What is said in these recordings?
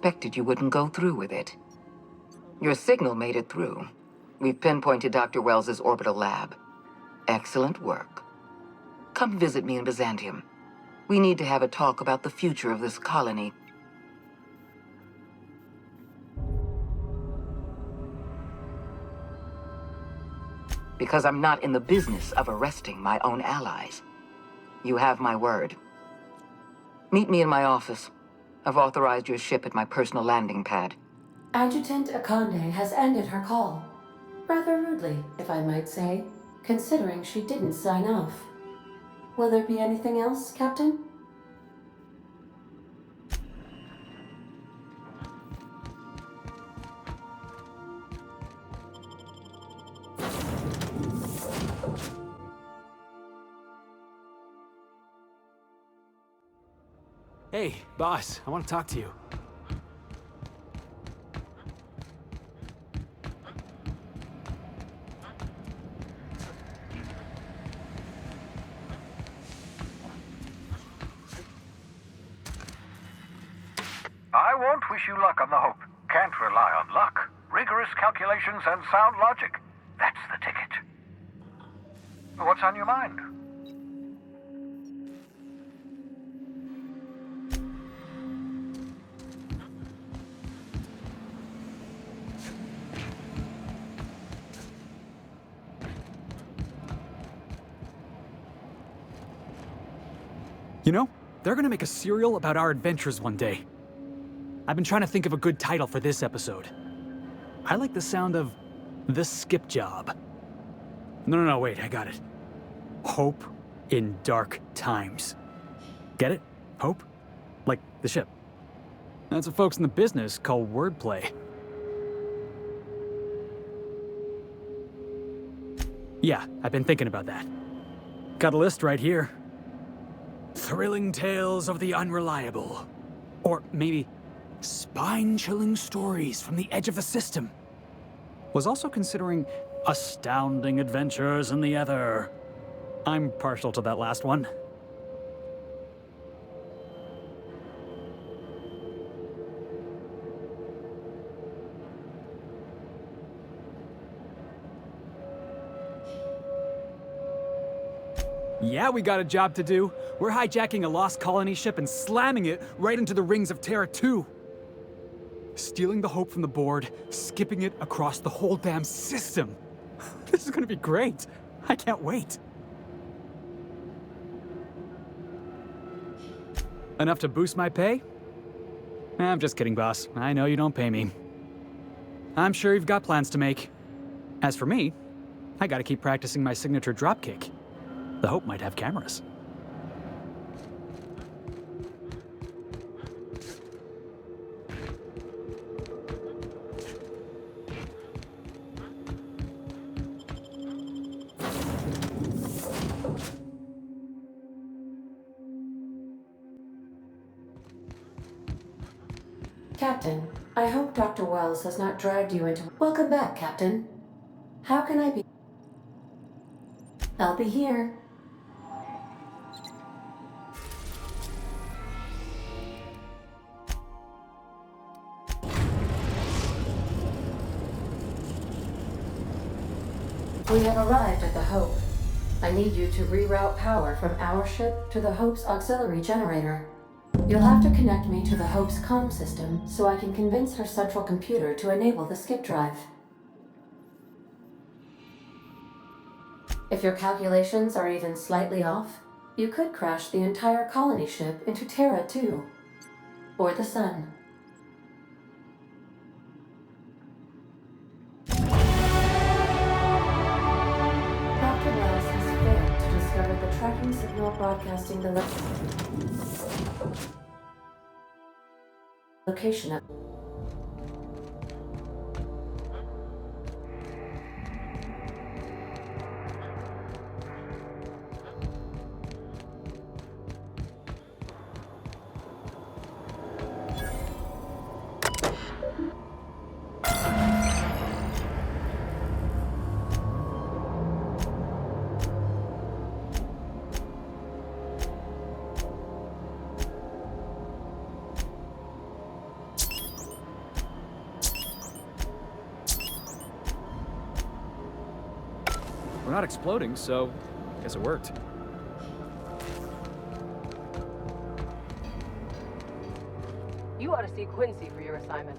suspected you wouldn't go through with it. Your signal made it through. We've pinpointed Dr. Wells's orbital lab. Excellent work. Come visit me in Byzantium. We need to have a talk about the future of this colony. Because I'm not in the business of arresting my own allies. You have my word. Meet me in my office. I've authorized your ship at my personal landing pad. Adjutant Akande has ended her call. Rather rudely, if I might say, considering she didn't sign off. Will there be anything else, Captain? Hey, boss, I want to talk to you. I won't wish you luck on the Hope. Can't rely on luck. Rigorous calculations and sound logic. That's the ticket. What's on your mind? You know, they're gonna make a serial about our adventures one day. I've been trying to think of a good title for this episode. I like the sound of The Skip Job. No, wait, I got it. Hope in Dark Times. Get it? Hope? Like the ship. That's what folks in the business call wordplay. Yeah, I've been thinking about that. Got a list right here. Thrilling tales of the unreliable. Or maybe spine-chilling stories from the edge of the system. Was also considering astounding adventures in the ether. I'm partial to that last one. Yeah, we got a job to do. We're hijacking a lost colony ship and slamming it right into the rings of Terra 2. Stealing the Hope from the board, skipping it across the whole damn system. This is gonna be great. I can't wait. Enough to boost my pay? I'm just kidding, boss. I know you don't pay me. I'm sure you've got plans to make. As for me, I gotta keep practicing my signature dropkick. The Hope might have cameras. Captain, I hope Dr. Wells has not dragged you into... Welcome back, Captain. How can I be... I'll be here. We have arrived at the Hope. I need you to reroute power from our ship to the Hope's auxiliary generator. You'll have to connect me to the Hope's comm system so I can convince her central computer to enable the skip drive. If your calculations are even slightly off, you could crash the entire colony ship into Terra 2. Or the Sun. Dr. Wells has failed to discover the tracking signal broadcasting the location of... We're not exploding, so I guess it worked. You ought to see Quincy for your assignment.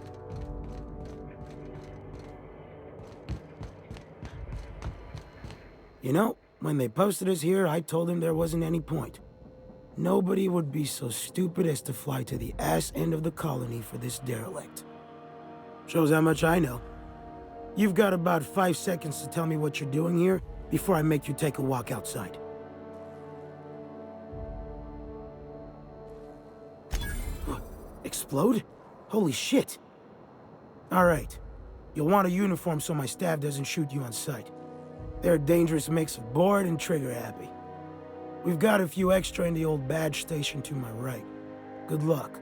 You know, when they posted us here, I told them there wasn't any point. Nobody would be so stupid as to fly to the ass end of the colony for this derelict. Shows how much I know. You've got about 5 seconds to tell me what you're doing here before I make you take a walk outside. Explode? Holy shit. All right. You'll want a uniform so my staff doesn't shoot you on sight. They're a dangerous mix of bored and trigger-happy. We've got a few extra in the old badge station to my right. Good luck.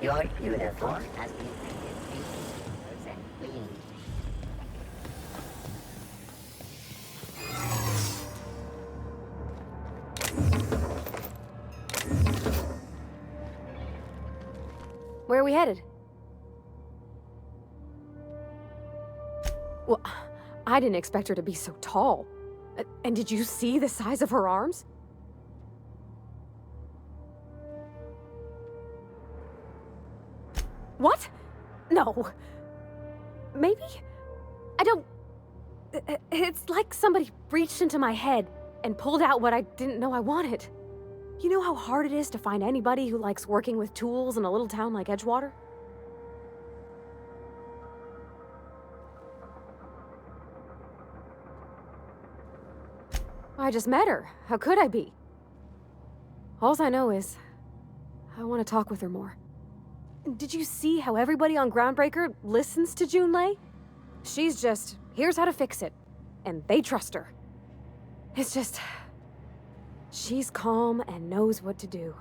Your uniform has been painted 80% clean. Where are we headed? Well, I didn't expect her to be so tall. And did you see the size of her arms? What? No. Maybe? I don't... It's like somebody reached into my head and pulled out what I didn't know I wanted. You know how hard it is to find anybody who likes working with tools in a little town like Edgewater? I just met her. How could I be? Alls I know is... I want to talk with her more. Did you see how everybody on Groundbreaker listens to Junlei? She's just, here's how to fix it. And they trust her. It's just... She's calm and knows what to do.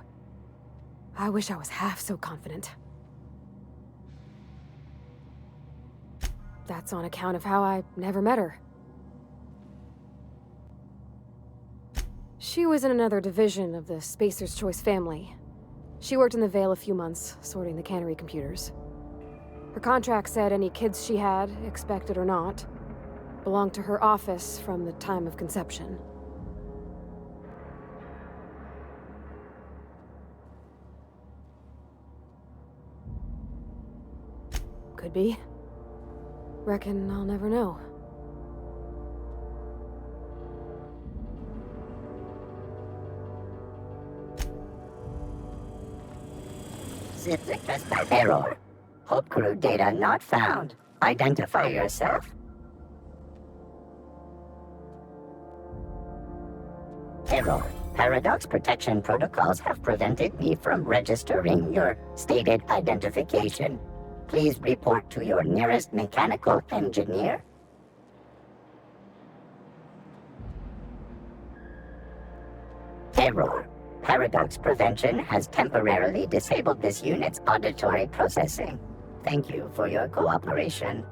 I wish I was half so confident. That's on account of how I never met her. She was in another division of the Spacer's Choice family. She worked in the Vale a few months, sorting the cannery computers. Her contract said any kids she had, expected or not, belonged to her office from the time of conception. Could be. Reckon I'll never know. Zip request by error. Hope crew data not found. Identify yourself. Error. Paradox protection protocols have prevented me from registering your stated identification. Please report to your nearest mechanical engineer. Error. Paradox prevention has temporarily disabled this unit's auditory processing. Thank you for your cooperation.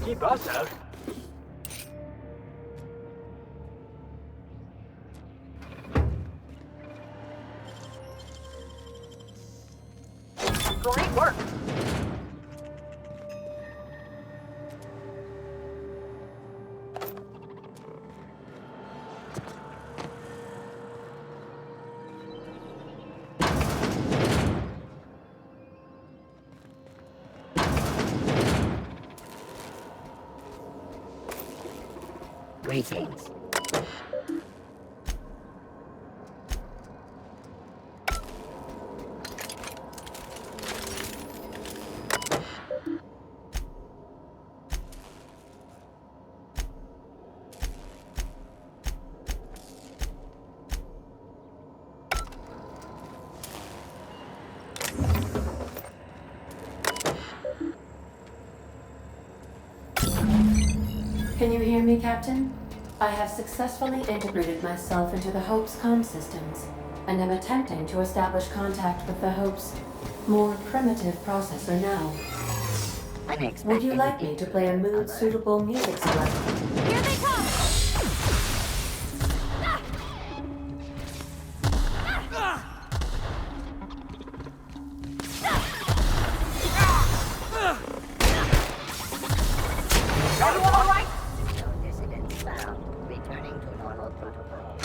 Keep us out. Great work. Greetings. Can you hear me, Captain? I have successfully integrated myself into the Hope's comm systems, and am attempting to establish contact with the Hope's more primitive processor now. Unexpected. Would you like me to play a mood-suitable music selection? Here they come! Everyone all right? No dissidents found. Returning to normal protocol.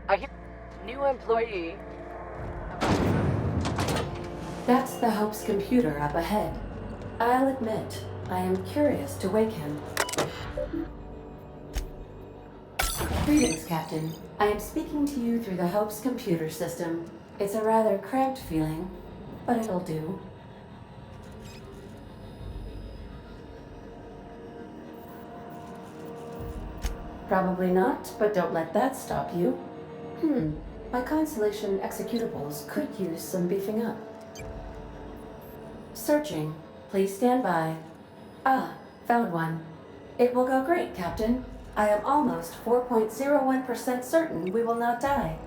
I hear new employee. That's the Hope's computer up ahead. I'll admit, I am curious to wake him. Greetings, Captain. I am speaking to you through the Hope's computer system. It's a rather cramped feeling, but it'll do. Probably not, but don't let that stop you. My Constellation executables could use some beefing up. Searching. Please stand by. Ah, found one. It will go great, Captain. I am almost 4.01% certain we will not die.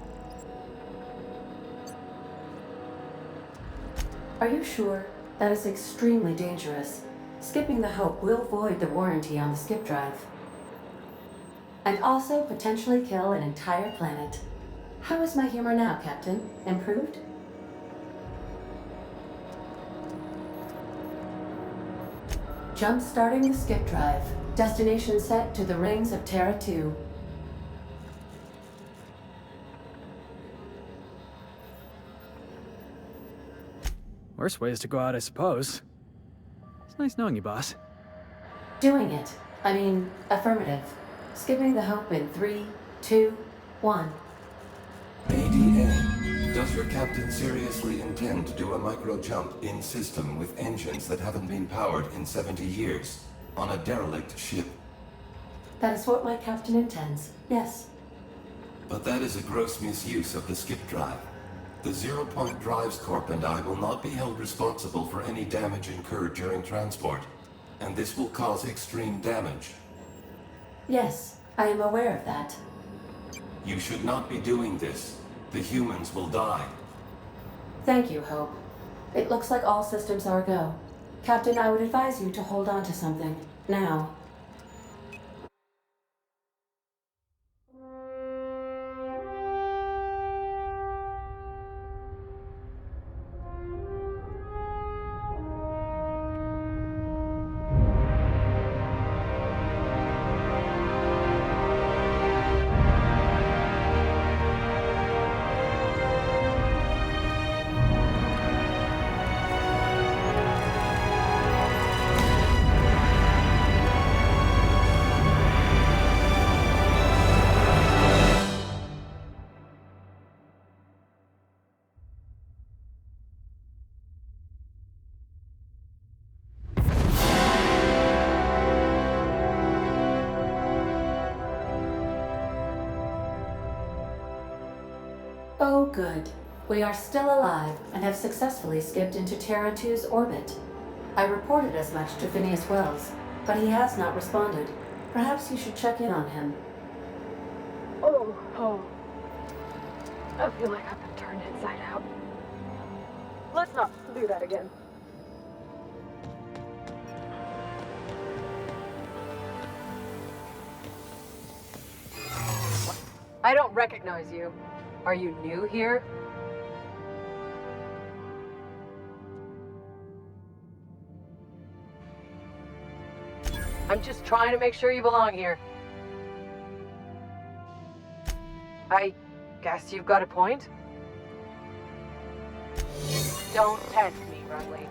Are you sure? That is extremely dangerous. Skipping the Hope will void the warranty on the skip drive. And also potentially kill an entire planet. How is my humor now, Captain? Improved? Jump-starting the skip drive. Destination set to the rings of Terra 2. Worst way is to go out, I suppose. It's nice knowing you, boss. Doing it. I mean, affirmative. Skipping the Hope in 3, 2, 1. ADA, does your captain seriously intend to do a micro-jump in system with engines that haven't been powered in 70 years on a derelict ship? That is what my captain intends, yes. But that is a gross misuse of the skip drive. The Zero Point Drives Corp and I will not be held responsible for any damage incurred during transport, and this will cause extreme damage. Yes, I am aware of that. You should not be doing this. The humans will die. Thank you, Hope. It looks like all systems are go. Captain, I would advise you to hold on to something. Now. Oh, good. We are still alive and have successfully skipped into Terra 2's orbit. I reported as much to Phineas Wells, but he has not responded. Perhaps you should check in on him. Oh. I feel like I've been turned inside out. Let's not do that again. I don't recognize you. Are you new here? I'm just trying to make sure you belong here. I guess you've got a point. Don't test me, Riley.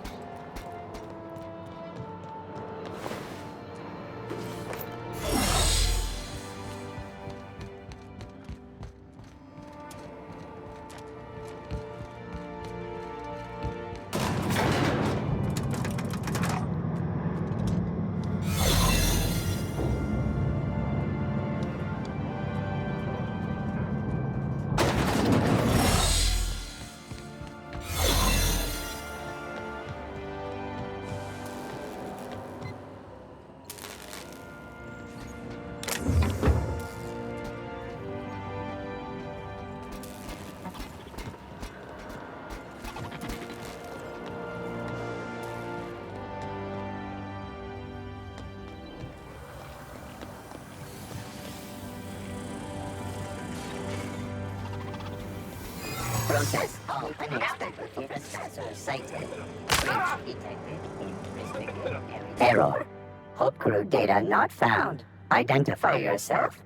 Process all unexpected processors cited. Breach detected in restricted area. Error. Hope crew data not found. Identify yourself.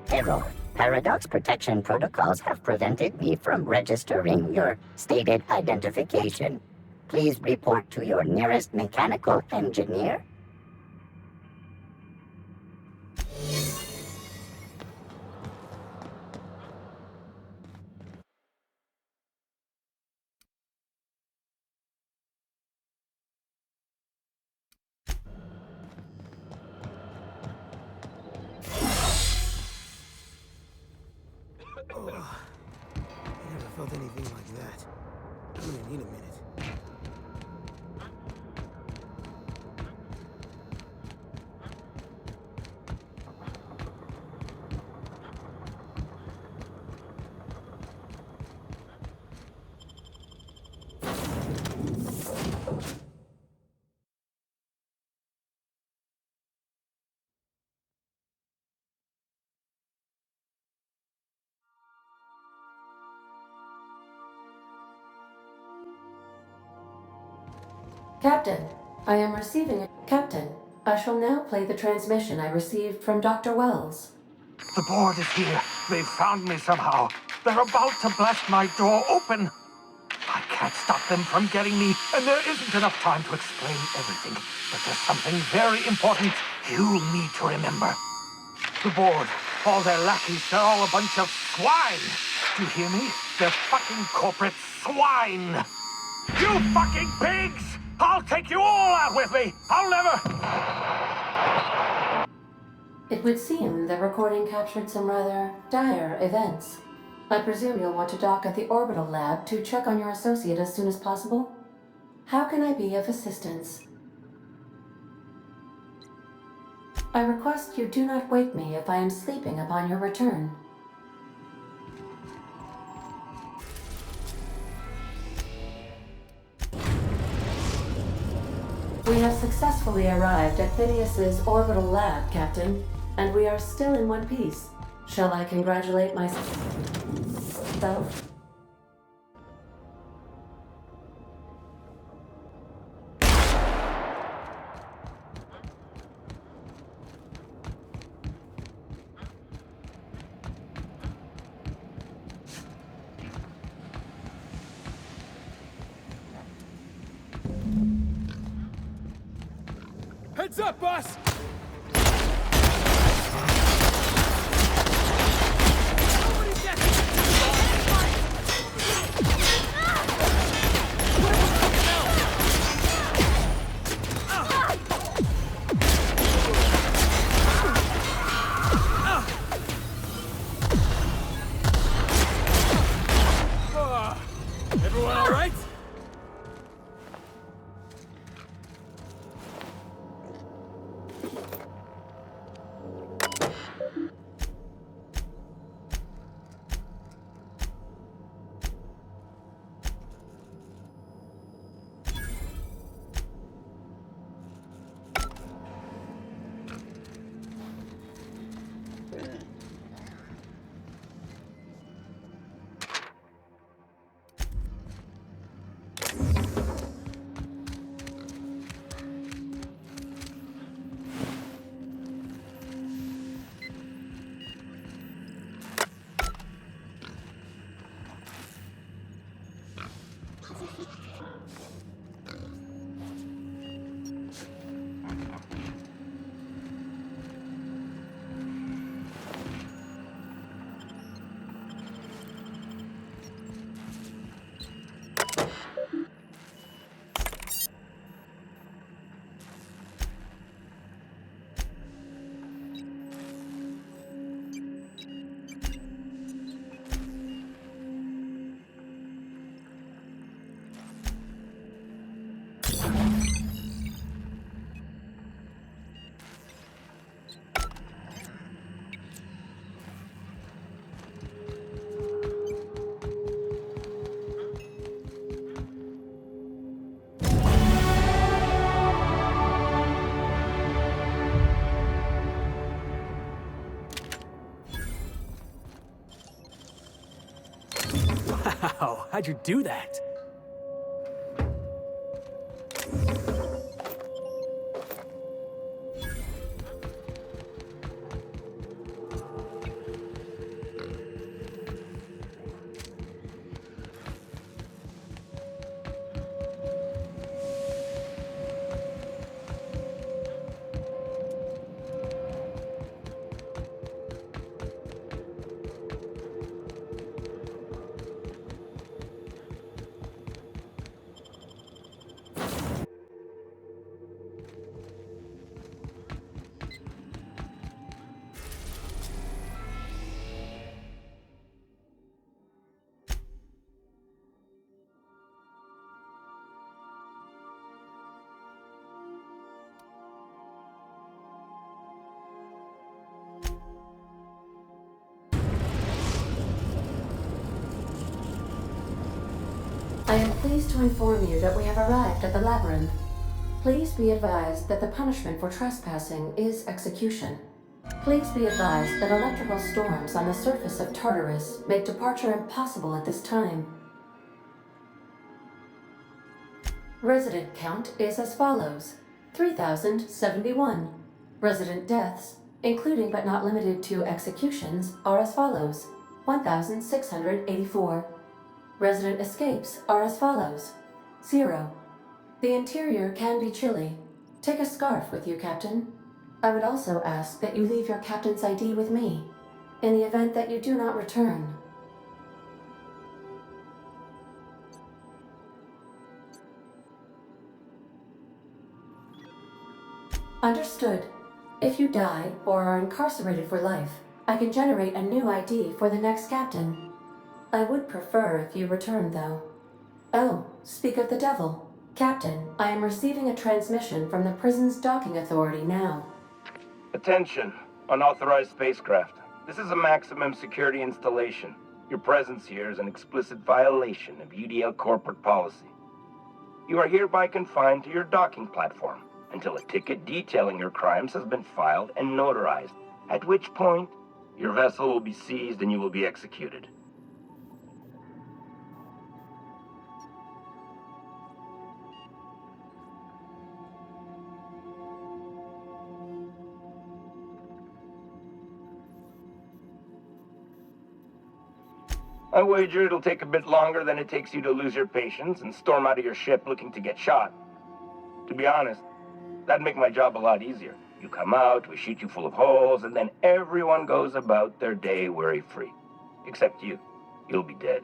Error. Paradox protection protocols have prevented me from registering your stated identification. Please report to your nearest mechanical engineer. Oh, I never felt anything like that. I'm gonna need a minute. Captain, I am receiving a... Captain, I shall now play the transmission I received from Dr. Wells. The board is here. They've found me somehow. They're about to blast my door open. I can't stop them from getting me, and there isn't enough time to explain everything. But there's something very important you need to remember. The board, all their lackeys, they're all a bunch of swine. Do you hear me? They're fucking corporate swine. You fucking pigs! I'll take you all out with me! I'll never... It would seem the recording captured some rather dire events. I presume you'll want to dock at the orbital lab to check on your associate as soon as possible? How can I be of assistance? I request you do not wake me if I am sleeping upon your return. We have successfully arrived at Phineas's orbital lab, Captain, and we are still in one piece. Shall I congratulate myself? Heads up, boss! Everyone all right? Wow, how'd you do that? I am pleased to inform you that we have arrived at the labyrinth. Please be advised that the punishment for trespassing is execution. Please be advised that electrical storms on the surface of Tartarus make departure impossible at this time. Resident count is as follows: 3,071. Resident deaths, including but not limited to executions, are as follows: 1,684. Resident escapes are as follows: 0. The interior can be chilly. Take a scarf with you, Captain. I would also ask that you leave your captain's ID with me, in the event that you do not return. Understood. If you die or are incarcerated for life, I can generate a new ID for the next captain. I would prefer if you return, though. Oh, speak of the devil. Captain, I am receiving a transmission from the prison's docking authority now. Attention, unauthorized spacecraft. This is a maximum security installation. Your presence here is an explicit violation of UDL corporate policy. You are hereby confined to your docking platform until a ticket detailing your crimes has been filed and notarized, at which point your vessel will be seized and you will be executed. I wager it'll take a bit longer than it takes you to lose your patience and storm out of your ship looking to get shot. To be honest, that'd make my job a lot easier. You come out, we shoot you full of holes, and then everyone goes about their day worry-free. Except you. You'll be dead.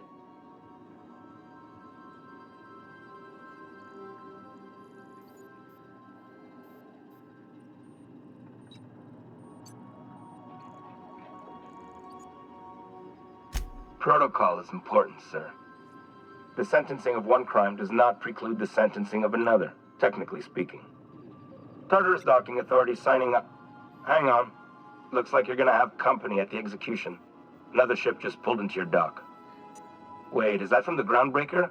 Protocol is important, sir. The sentencing of one crime does not preclude the sentencing of another, technically speaking. Tartarus Docking Authority signing up. Hang on. Looks like you're gonna have company at the execution. Another ship just pulled into your dock. Wait, is that from the Groundbreaker?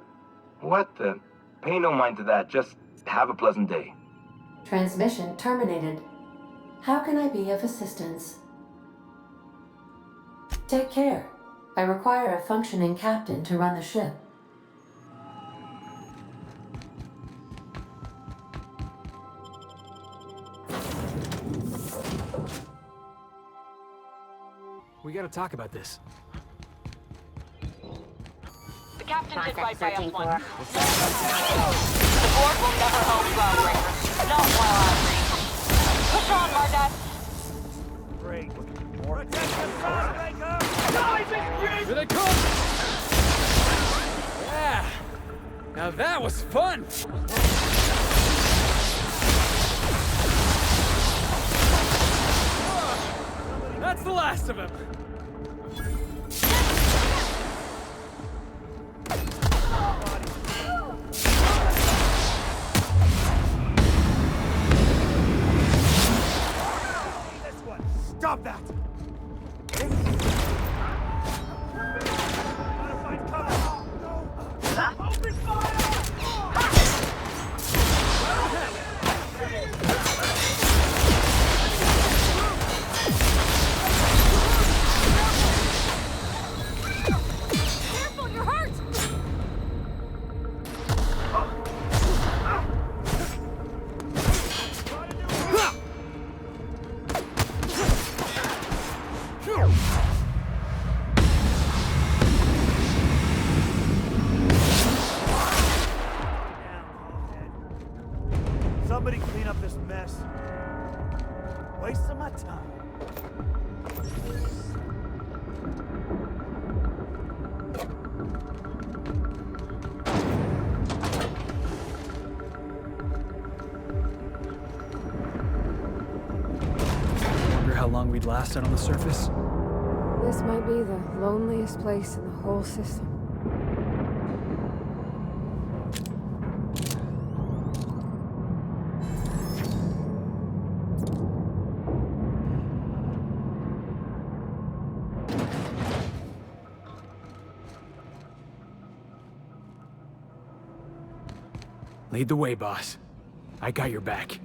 What the? Pay no mind to that, just have a pleasant day. Transmission terminated. How can I be of assistance? Take care. I require a functioning captain to run the ship. We gotta talk about this. The captain did right by us once. The board will never help Groundbreaker. Not while I'm reach. Push on, Mardet. Great. Protect the Groundbreaker! Here they come! Yeah! Now that was fun! That's the last of him! Stop that! Open fire! Careful, you're hurt! Somebody clean up this mess. Wasting my time. Wonder how long we'd last out on the surface? This might be the loneliest place in the whole system. Lead the way, boss. I got your back.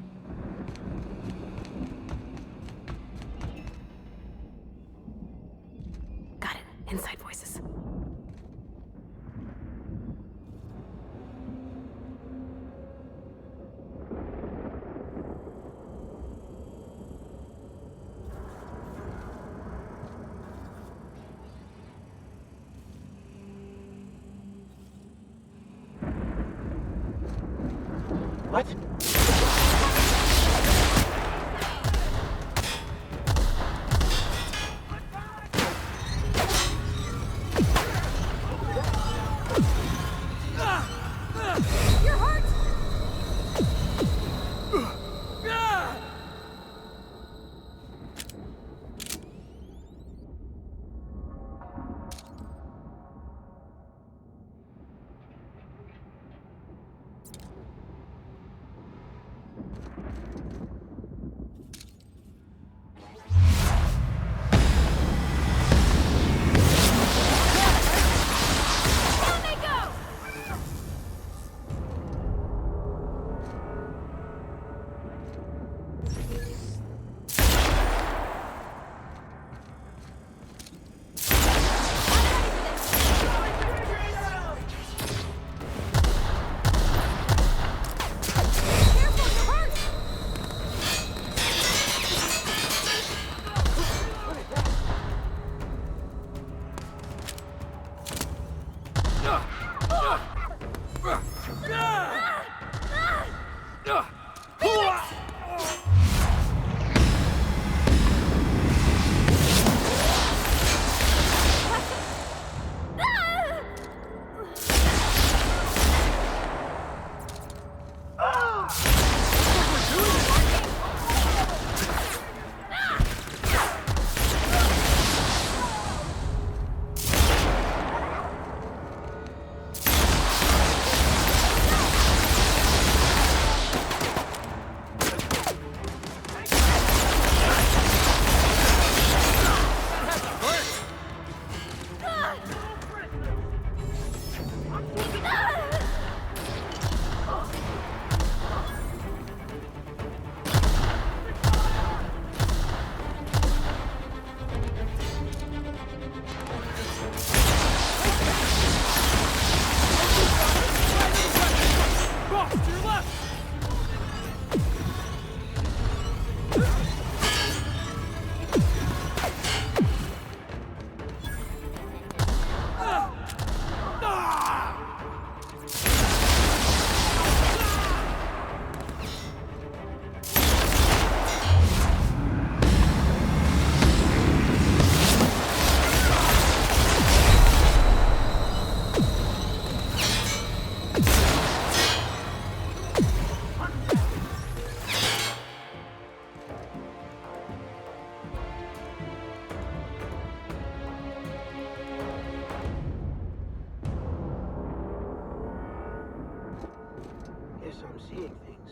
Got it. Inside voices. What? You're hurt! Down they go! Careful, you're hurt! Guess I'm seeing things.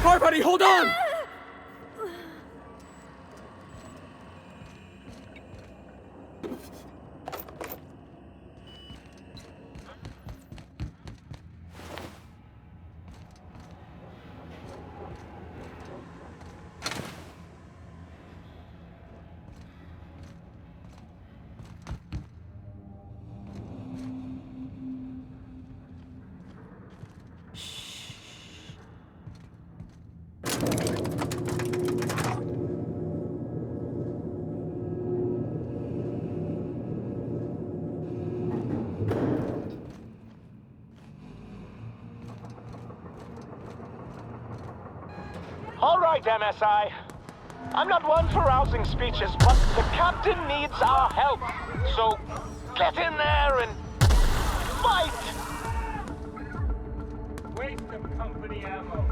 car, buddy! Hold on! All right, MSI. I'm not one for rousing speeches, but the captain needs our help. So, get in there and fight! Waste of company ammo.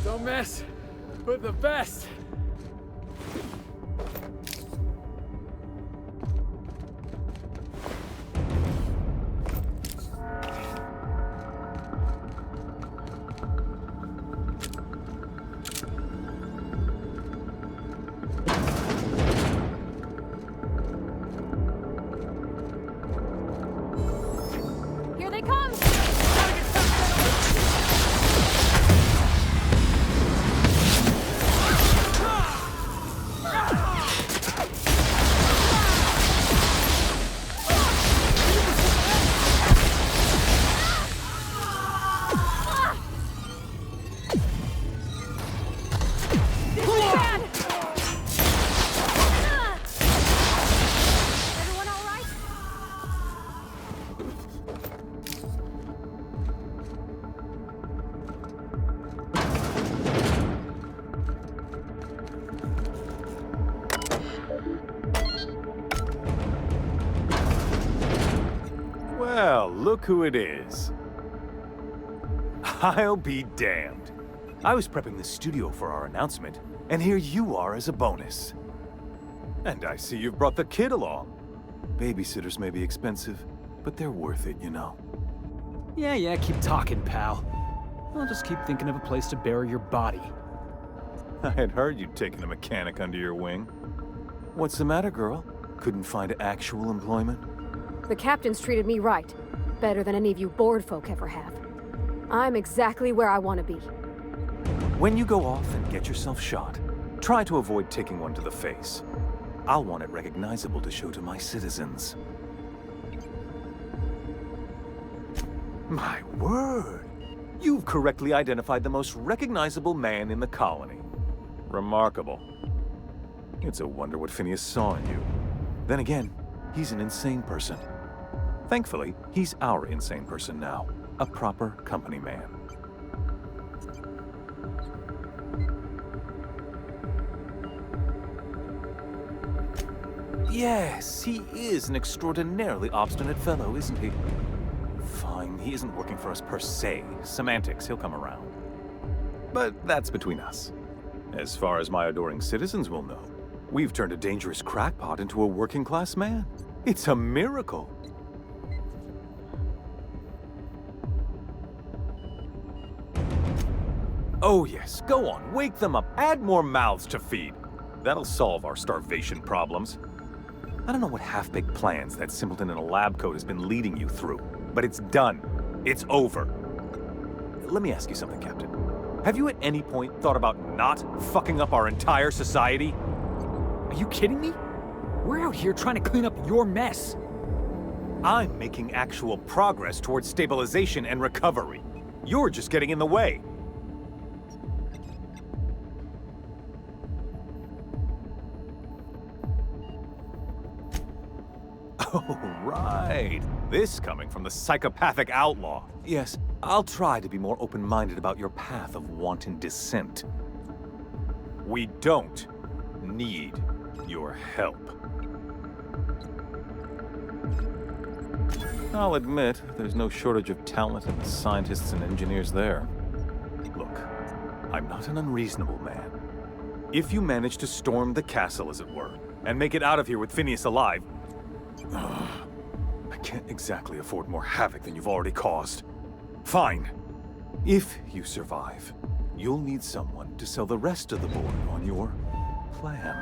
Don't mess with the best. Here they come! Everyone all right? Well, look who it is. I'll be damned. I was prepping the studio for our announcement, and here you are as a bonus. And I see you've brought the kid along. Babysitters may be expensive, but they're worth it, you know. Yeah, keep talking, pal. I'll just keep thinking of a place to bury your body. I had heard you'd taken a mechanic under your wing. What's the matter, girl? Couldn't find actual employment? The captain's treated me right. Better than any of you bored folk ever have. I'm exactly where I want to be. When you go off and get yourself shot, try to avoid taking one to the face. I'll want it recognizable to show to my citizens. My word! You've correctly identified the most recognizable man in the colony. Remarkable. It's a wonder what Phineas saw in you. Then again, he's an insane person. Thankfully, he's our insane person now. A proper company man. Yes, he is an extraordinarily obstinate fellow, isn't he? Fine, he isn't working for us per se. Semantics, he'll come around. But that's between us. As far as my adoring citizens will know, we've turned a dangerous crackpot into a working-class man. It's a miracle. Oh yes, go on, wake them up, add more mouths to feed. That'll solve our starvation problems. I don't know what half-baked plans that simpleton in a lab coat has been leading you through, but it's done. It's over. Let me ask you something, Captain. Have you at any point thought about not fucking up our entire society? Are you kidding me? We're out here trying to clean up your mess. I'm making actual progress towards stabilization and recovery. You're just getting in the way. Oh, right. This coming from the psychopathic outlaw. Yes, I'll try to be more open-minded about your path of wanton dissent. We don't need your help. I'll admit, there's no shortage of talented scientists and engineers there. Look, I'm not an unreasonable man. If you manage to storm the castle, as it were, and make it out of here with Phineas alive, I can't exactly afford more havoc than you've already caused. Fine. If you survive, you'll need someone to sell the rest of the board on your plan.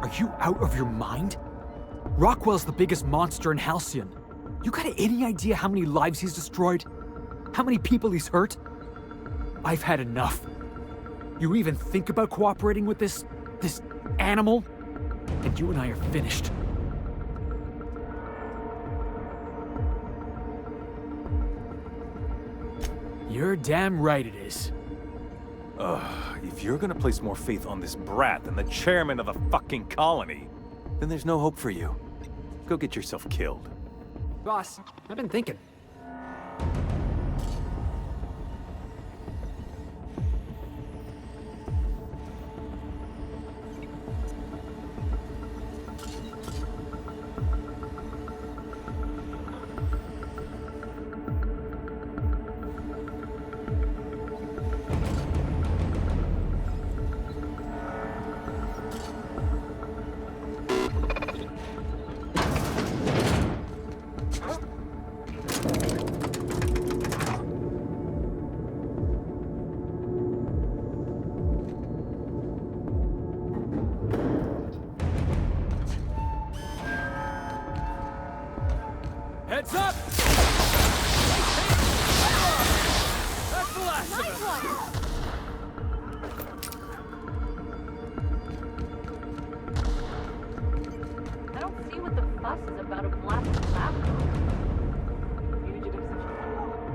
Are you out of your mind? Rockwell's the biggest monster in Halcyon. You got any idea how many lives he's destroyed? How many people he's hurt? I've had enough. You even think about cooperating with this animal? And you and I are finished. You're damn right it is. If you're gonna place more faith on this brat than the chairman of the fucking colony, then there's no hope for you. Go get yourself killed. Boss, I've been thinking. Heads up! That's the last of it! I don't see what the fuss is about a blasted laptop. Fugitive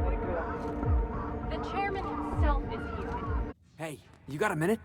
situation. The chairman himself is here. Hey, you got a minute?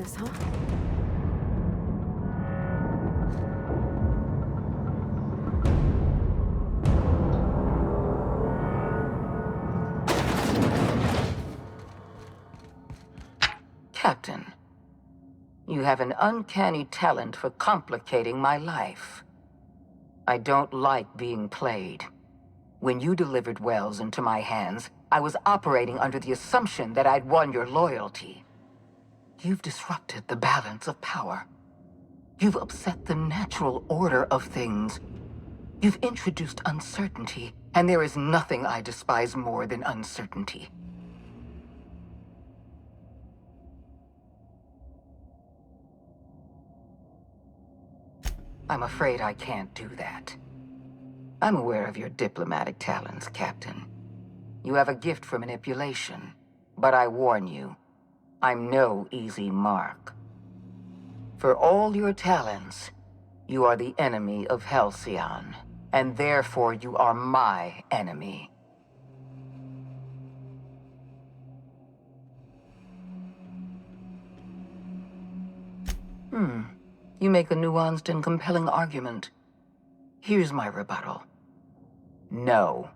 this, huh? Captain, you have an uncanny talent for complicating my life. I don't like being played. When you delivered Wells into my hands, I was operating under the assumption that I'd won your loyalty. You've disrupted the balance of power. You've upset the natural order of things. You've introduced uncertainty, and there is nothing I despise more than uncertainty. I'm afraid I can't do that. I'm aware of your diplomatic talents, Captain. You have a gift for manipulation, but I warn you, I'm no easy mark. For all your talents, you are the enemy of Halcyon, and therefore you are my enemy. You make a nuanced and compelling argument. Here's my rebuttal. No.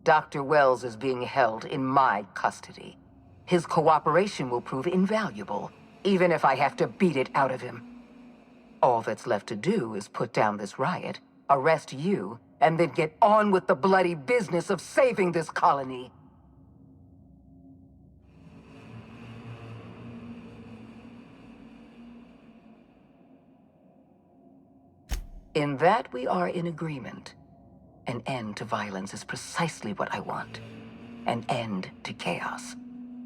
Dr. Wells is being held in my custody. His cooperation will prove invaluable, even if I have to beat it out of him. All that's left to do is put down this riot, arrest you, and then get on with the bloody business of saving this colony. In that we are in agreement. An end to violence is precisely what I want. An end to chaos.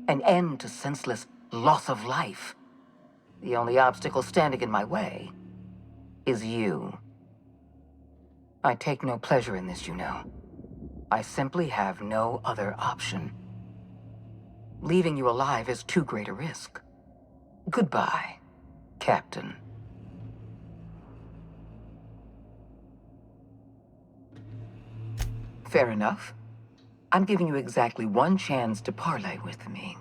An end to senseless loss of life. The only obstacle standing in my way is you. I take no pleasure in this, you know. I simply have no other option. Leaving you alive is too great a risk. Goodbye, Captain. Fair enough. I'm giving you exactly one chance to parley with me.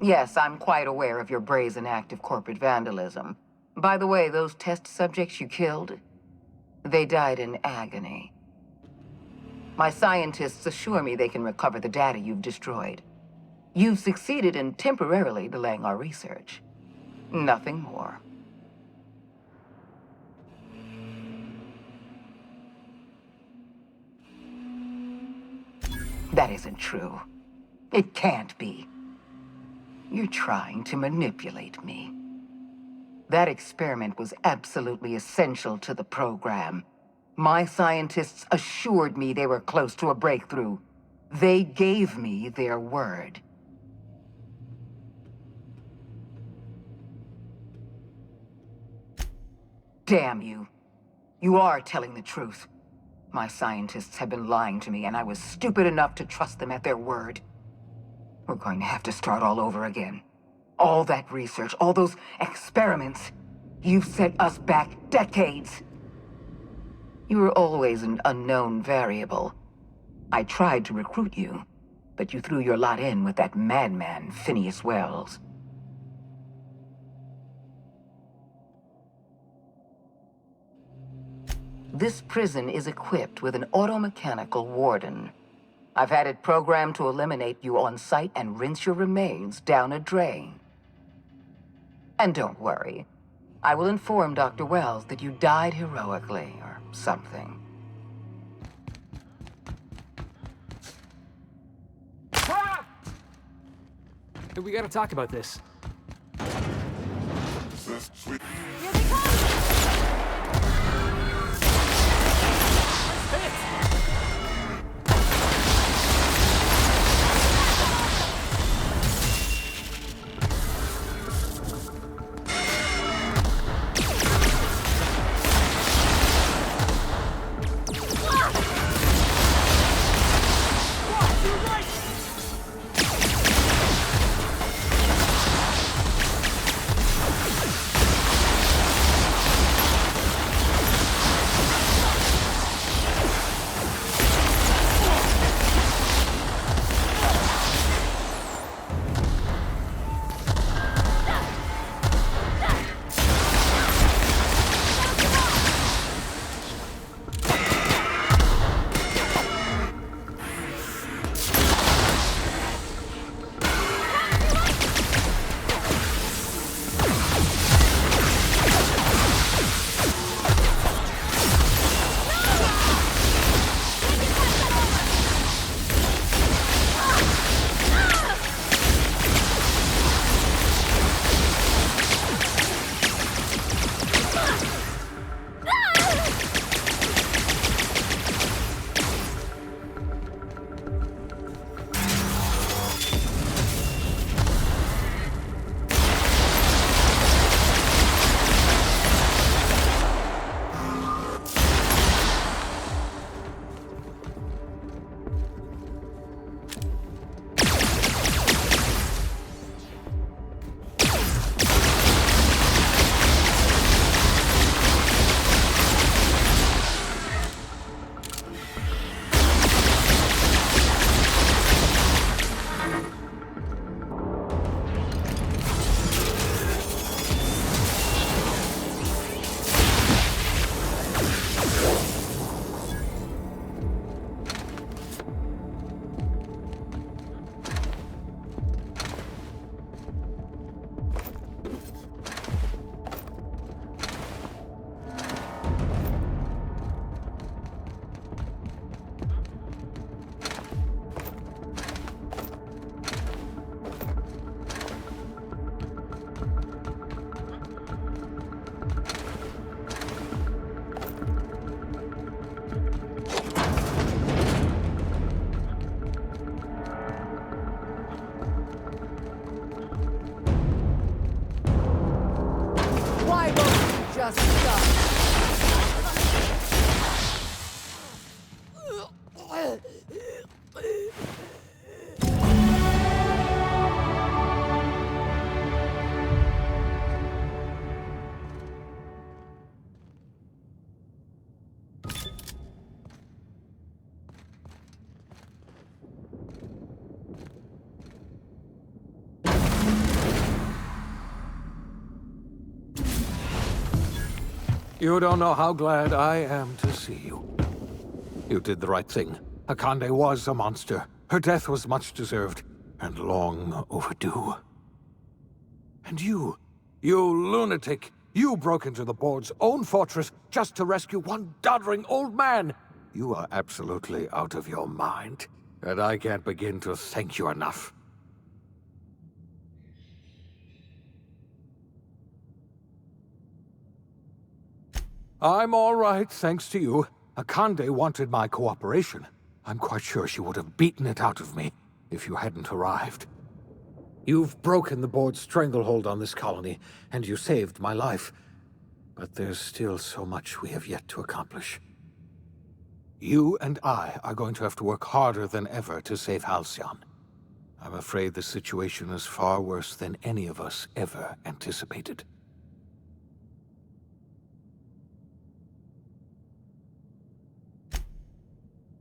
Yes, I'm quite aware of your brazen act of corporate vandalism. By the way, those test subjects you killed, they died in agony. My scientists assure me they can recover the data you've destroyed. You've succeeded in temporarily delaying our research. Nothing more. That isn't true. It can't be. You're trying to manipulate me. That experiment was absolutely essential to the program. My scientists assured me they were close to a breakthrough. They gave me their word. Damn you. You are telling the truth. My scientists have been lying to me, and I was stupid enough to trust them at their word. We're going to have to start all over again. All that research, all those experiments. You've set us back decades. You were always an unknown variable. I tried to recruit you, but you threw your lot in with that madman, Phineas Wells. This prison is equipped with an automechanical warden. I've had it programmed to eliminate you on sight and rinse your remains down a drain. And don't worry. I will inform Dr. Wells that you died heroically, or something. Hey, we gotta talk about this. Here they come! just stop. You don't know how glad I am to see you. You did the right thing. Akande was a monster. Her death was much deserved, and long overdue. And you lunatic, you broke into the board's own fortress just to rescue one doddering old man. You are absolutely out of your mind, and I can't begin to thank you enough. I'm all right, thanks to you. Akande wanted my cooperation. I'm quite sure she would have beaten it out of me if you hadn't arrived. You've broken the board's stranglehold on this colony, and you saved my life. But there's still so much we have yet to accomplish. You and I are going to have to work harder than ever to save Halcyon. I'm afraid the situation is far worse than any of us ever anticipated.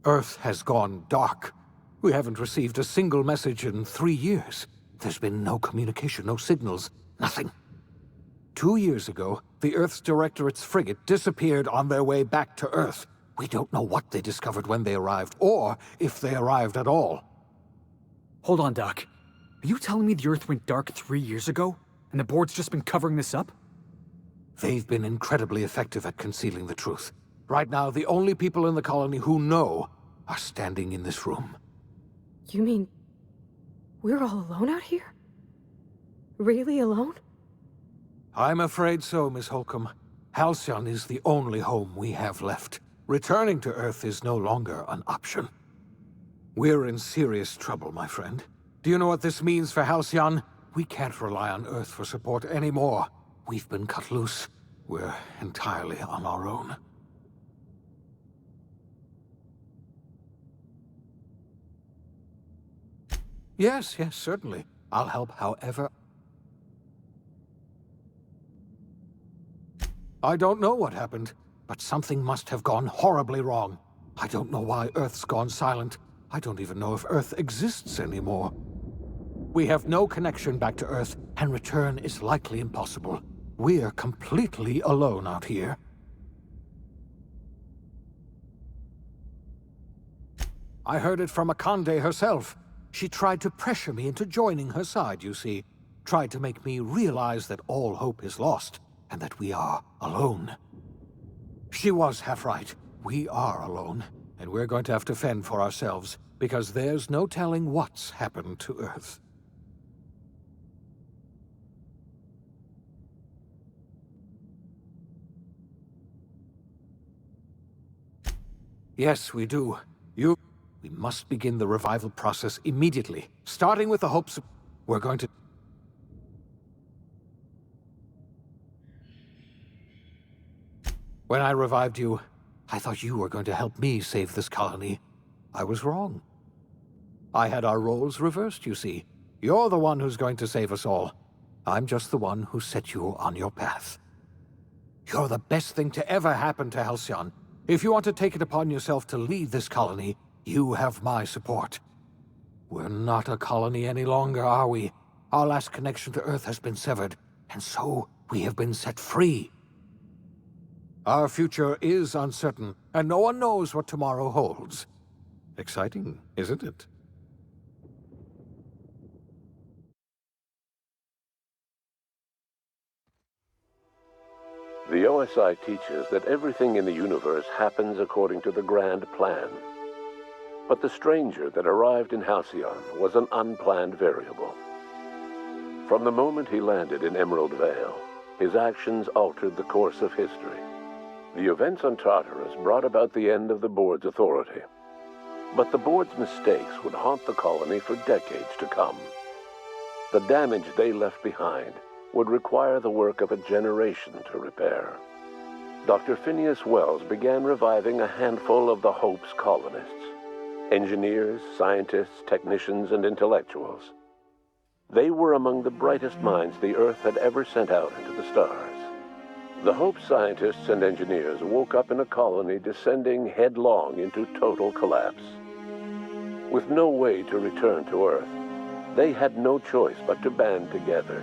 Earth has gone dark. We haven't received a single message in 3 years. There's been no communication, no signals, nothing. 2 years ago, the Earth's Directorate's frigate disappeared on their way back to Earth. We don't know what they discovered when they arrived, or if they arrived at all. Hold on, Doc. Are you telling me the Earth went dark 3 years ago, and the board's just been covering this up? They've been incredibly effective at concealing the truth. Right now, the only people in the colony who know are standing in this room. You mean we're all alone out here? Really alone? I'm afraid so, Miss Holcomb. Halcyon is the only home we have left. Returning to Earth is no longer an option. We're in serious trouble, my friend. Do you know what this means for Halcyon? We can't rely on Earth for support anymore. We've been cut loose. We're entirely on our own. Yes, certainly. I'll help however. I don't know what happened, but something must have gone horribly wrong. I don't know why Earth's gone silent. I don't even know if Earth exists anymore. We have no connection back to Earth, and return is likely impossible. We're completely alone out here. I heard it from Akande herself. She tried to pressure me into joining her side, you see. Tried to make me realize that all hope is lost, and that we are alone. She was half right. We are alone, and we're going to have to fend for ourselves, because there's no telling what's happened to Earth. Yes, we do. We must begin the revival process immediately, starting with the hopes of... We're going to... When I revived you, I thought you were going to help me save this colony. I was wrong. I had our roles reversed, you see. You're the one who's going to save us all. I'm just the one who set you on your path. You're the best thing to ever happen to Halcyon. If you want to take it upon yourself to lead this colony, you have my support. We're not a colony any longer, are we? Our last connection to Earth has been severed, and so we have been set free. Our future is uncertain, and no one knows what tomorrow holds. Exciting, isn't it? The OSI teaches that everything in the universe happens according to the grand plan. But the stranger that arrived in Halcyon was an unplanned variable. From the moment he landed in Emerald Vale, his actions altered the course of history. The events on Tartarus brought about the end of the board's authority. But the board's mistakes would haunt the colony for decades to come. The damage they left behind would require the work of a generation to repair. Dr. Phineas Wells began reviving a handful of the Hope's colonists. Engineers, scientists, technicians, and intellectuals. They were among the brightest minds the Earth had ever sent out into the stars. The Hope scientists and engineers woke up in a colony descending headlong into total collapse. With no way to return to Earth, they had no choice but to band together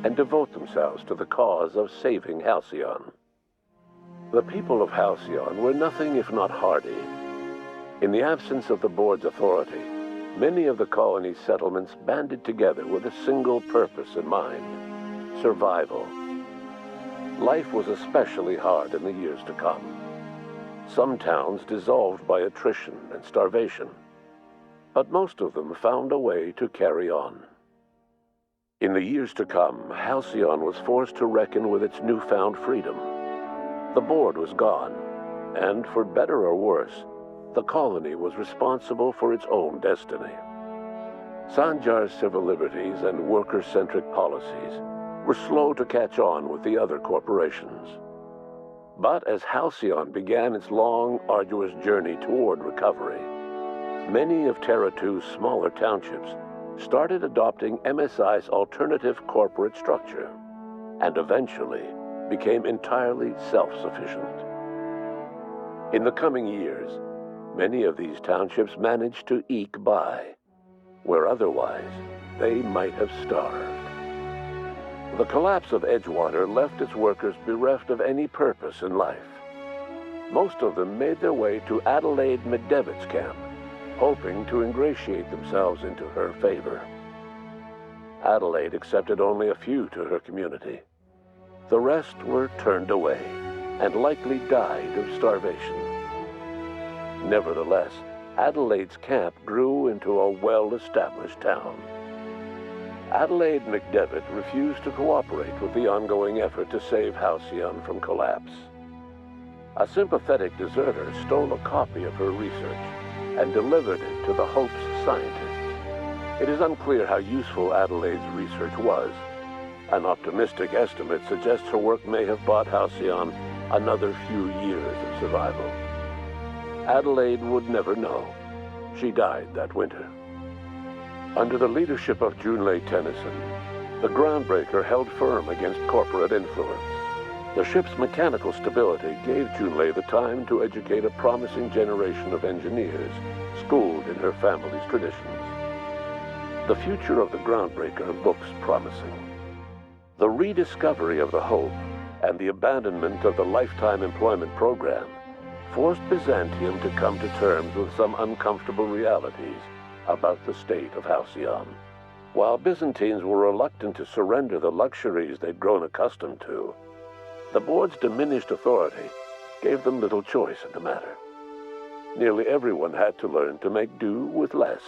and devote themselves to the cause of saving Halcyon. The people of Halcyon were nothing if not hardy. In the absence of the board's authority, many of the colony's settlements banded together with a single purpose in mind: survival. Life was especially hard in the years to come. Some towns dissolved by attrition and starvation, but most of them found a way to carry on. In the years to come, Halcyon was forced to reckon with its newfound freedom. The board was gone, and for better or worse, the colony was responsible for its own destiny. Sanjar's civil liberties and worker-centric policies were slow to catch on with the other corporations. But as Halcyon began its long, arduous journey toward recovery, many of Terra 2's smaller townships started adopting MSI's alternative corporate structure, and eventually became entirely self-sufficient. In the coming years, many of these townships managed to eke by, where otherwise they might have starved. The collapse of Edgewater left its workers bereft of any purpose in life. Most of them made their way to Adelaide McDevitt's camp, hoping to ingratiate themselves into her favor. Adelaide accepted only a few to her community. The rest were turned away and likely died of starvation. Nevertheless, Adelaide's camp grew into a well-established town. Adelaide McDevitt refused to cooperate with the ongoing effort to save Halcyon from collapse. A sympathetic deserter stole a copy of her research and delivered it to the Hope's scientists. It is unclear how useful Adelaide's research was. An optimistic estimate suggests her work may have bought Halcyon another few years of survival. Adelaide would never know. She died that winter. Under the leadership of Junlei Tennyson, the Groundbreaker held firm against corporate influence. The ship's mechanical stability gave Junlei the time to educate a promising generation of engineers, schooled in her family's traditions. The future of the Groundbreaker looks promising. The rediscovery of the Hope and the abandonment of the lifetime employment program forced Byzantium to come to terms with some uncomfortable realities about the state of Halcyon. While Byzantines were reluctant to surrender the luxuries they'd grown accustomed to, the board's diminished authority gave them little choice in the matter. Nearly everyone had to learn to make do with less.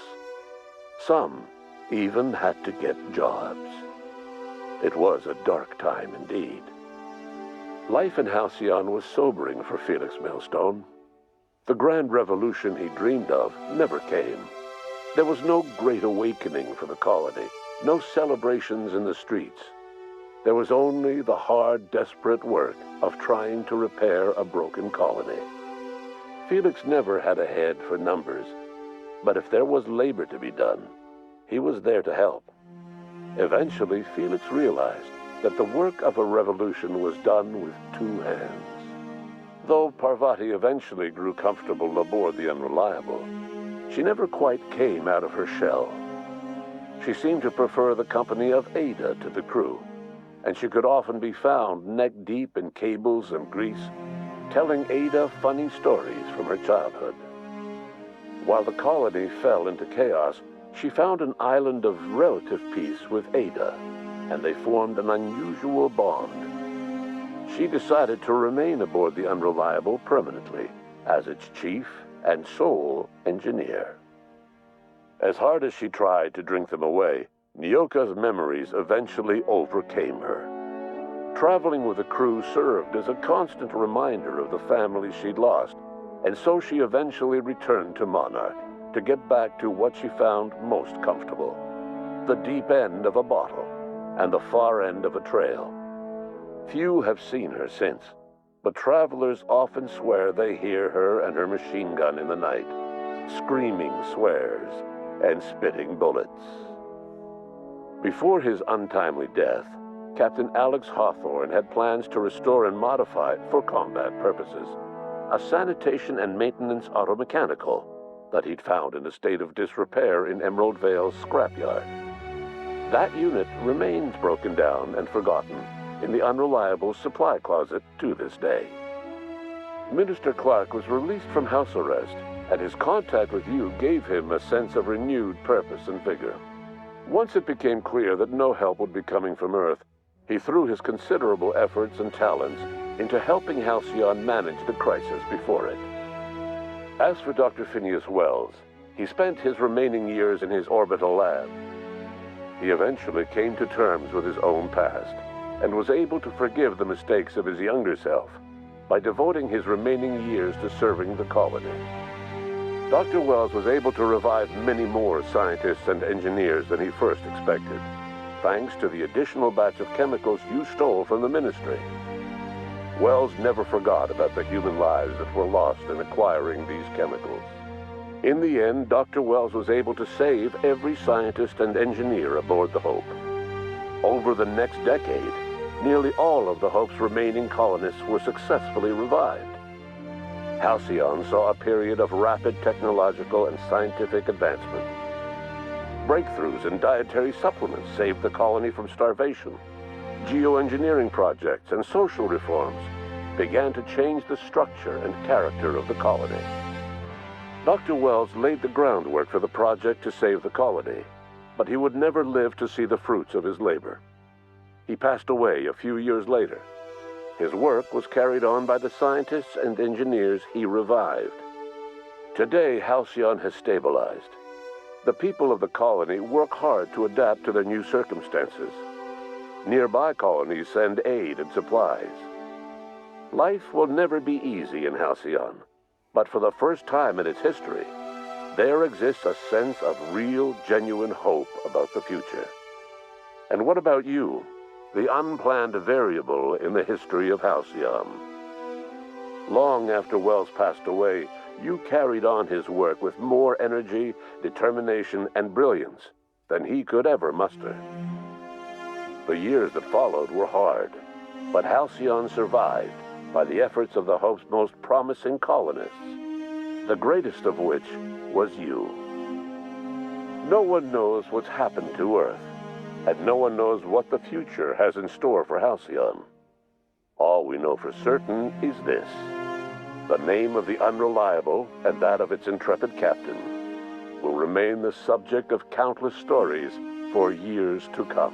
Some even had to get jobs. It was a dark time indeed. Life in Halcyon was sobering for Felix Millstone. The grand revolution he dreamed of never came. There was no great awakening for the colony, no celebrations in the streets. There was only the hard, desperate work of trying to repair a broken colony. Felix never had a head for numbers, but if there was labor to be done, he was there to help. Eventually, Felix realized that the work of a revolution was done with two hands. Though Parvati eventually grew comfortable aboard the Unreliable, she never quite came out of her shell. She seemed to prefer the company of Ada to the crew, and she could often be found neck-deep in cables and grease, telling Ada funny stories from her childhood. While the colony fell into chaos, she found an island of relative peace with Ada, and they formed an unusual bond. She decided to remain aboard the Unreliable permanently as its chief and sole engineer. As hard as she tried to drink them away, Nyoka's memories eventually overcame her. Traveling with the crew served as a constant reminder of the family she'd lost, and so she eventually returned to Monarch to get back to what she found most comfortable: the deep end of a bottle and the far end of a trail. Few have seen her since, but travelers often swear they hear her and her machine gun in the night, screaming swears and spitting bullets. Before his untimely death, Captain Alex Hawthorne had plans to restore and modify, for combat purposes, a sanitation and maintenance automechanical that he'd found in a state of disrepair in Emerald Vale's scrapyard. That unit remains broken down and forgotten in the Unreliable supply closet to this day. Minister Clark was released from house arrest, and his contact with you gave him a sense of renewed purpose and vigor. Once it became clear that no help would be coming from Earth, he threw his considerable efforts and talents into helping Halcyon manage the crisis before it. As for Dr. Phineas Wells, he spent his remaining years in his orbital lab. He eventually came to terms with his own past and was able to forgive the mistakes of his younger self by devoting his remaining years to serving the colony. Dr. Wells was able to revive many more scientists and engineers than he first expected, thanks to the additional batch of chemicals you stole from the Ministry. Wells never forgot about the human lives that were lost in acquiring these chemicals. In the end, Dr. Wells was able to save every scientist and engineer aboard the Hope. Over the next decade, nearly all of the Hope's remaining colonists were successfully revived. Halcyon saw a period of rapid technological and scientific advancement. Breakthroughs in dietary supplements saved the colony from starvation. Geoengineering projects and social reforms began to change the structure and character of the colony. Dr. Wells laid the groundwork for the project to save the colony, but he would never live to see the fruits of his labor. He passed away a few years later. His work was carried on by the scientists and engineers he revived. Today, Halcyon has stabilized. The people of the colony work hard to adapt to their new circumstances. Nearby colonies send aid and supplies. Life will never be easy in Halcyon, but for the first time in its history, there exists a sense of real, genuine hope about the future. And what about you, the unplanned variable in the history of Halcyon? Long after Wells passed away, you carried on his work with more energy, determination, and brilliance than he could ever muster. The years that followed were hard, but Halcyon survived by the efforts of the Hope's most promising colonists, the greatest of which was you. No one knows what's happened to Earth, and no one knows what the future has in store for Halcyon. All we know for certain is this: the name of the Unreliable and that of its intrepid captain will remain the subject of countless stories for years to come.